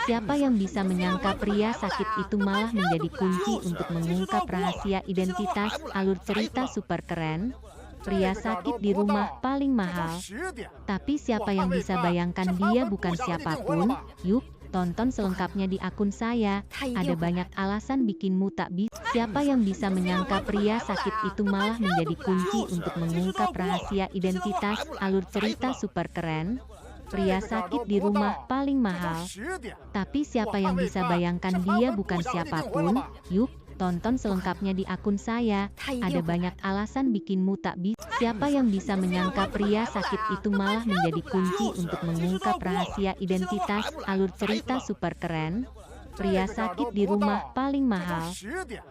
Siapa yang bisa menyangka pria sakit itu malah menjadi kunci untuk mengungkap rahasia identitas. Alur cerita super keren. Pria sakit di rumah paling mahal. Tapi siapa yang bisa bayangkan dia bukan siapapun? Yuk, tonton selengkapnya di akun saya. Ada banyak alasan bikinmu tak bisa. Siapa yang bisa menyangka pria sakit itu malah menjadi kunci untuk mengungkap rahasia identitas. Alur cerita super keren. Pria sakit di rumah paling mahal. Tapi siapa yang bisa bayangkan dia bukan siapapun? Yuk, tonton selengkapnya di akun saya. Ada banyak alasan bikinmu tak bisa. Siapa yang bisa menyangka pria sakit itu malah menjadi kunci untuk mengungkap rahasia identitas. Alur cerita super keren. Pria sakit di rumah paling mahal.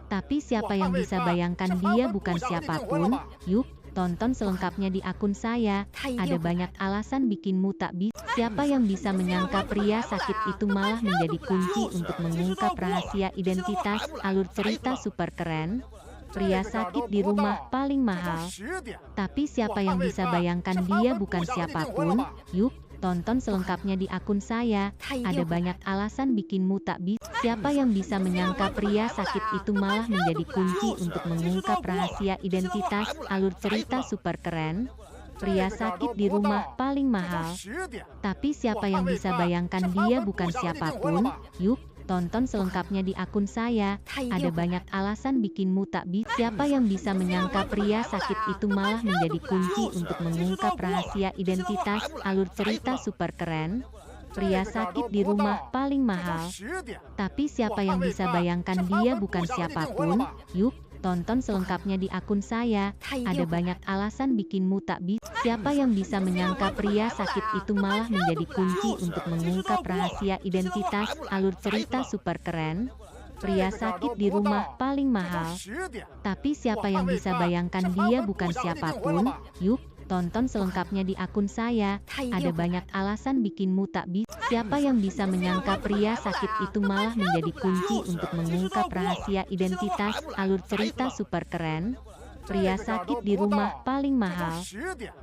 Tapi siapa yang bisa bayangkan dia bukan siapapun? Yuk, tonton selengkapnya di akun saya. Ada banyak alasan bikinmu tak bisa. Siapa yang bisa menyangka pria sakit itu malah menjadi kunci untuk mengungkap rahasia identitas. Alur cerita super keren. Pria sakit di rumah paling mahal. Tapi siapa yang bisa bayangkan dia bukan siapapun? Yuk, tonton selengkapnya di akun saya. Ada banyak alasan bikinmu tak bisa. Siapa yang bisa menyangka pria sakit itu malah menjadi kunci untuk mengungkap rahasia identitas. Alur cerita super keren. Pria sakit di rumah paling mahal. Tapi siapa yang bisa bayangkan dia bukan siapapun? Yuk, tonton selengkapnya di akun saya. Ada banyak alasan bikinmu tak bisa. Siapa yang bisa menyangka pria sakit itu malah menjadi kunci untuk mengungkap rahasia identitas. Alur cerita super keren. Pria sakit di rumah paling mahal. Tapi siapa yang bisa bayangkan dia bukan siapapun? Yuk, tonton selengkapnya di akun saya. Ada banyak alasan bikinmu tak bisa. Siapa yang bisa menyangka pria sakit itu malah menjadi kunci untuk mengungkap rahasia identitas. Alur cerita super keren. Pria sakit di rumah paling mahal. Tapi siapa yang bisa bayangkan dia bukan siapapun? Yuk, tonton selengkapnya di akun saya. Ada banyak alasan bikinmu tak bisa. Siapa yang bisa menyangka pria sakit itu malah menjadi kunci untuk mengungkap rahasia identitas. Alur cerita super keren. Pria sakit di rumah paling mahal.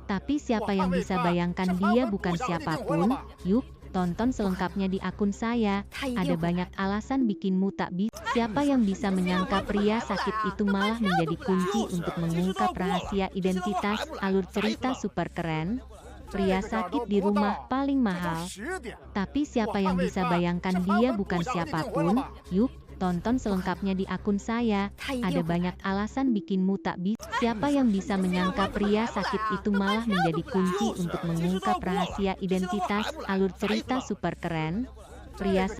Tapi siapa yang bisa bayangkan dia bukan siapapun? Yuk, tonton selengkapnya di akun saya. Ada banyak alasan bikinmu tak bisa. Siapa yang bisa menyangka pria sakit itu malah menjadi kunci untuk mengungkap rahasia identitas. Alur cerita super keren. Pria sakit di rumah paling mahal. Tapi siapa yang bisa bayangkan dia bukan siapapun? Yuk, tonton selengkapnya di akun saya. Ada banyak alasan bikinmu tak bisa. Siapa yang bisa menyangka pria sakit itu malah menjadi kunci untuk mengungkap rahasia identitas. Alur cerita super keren. Pria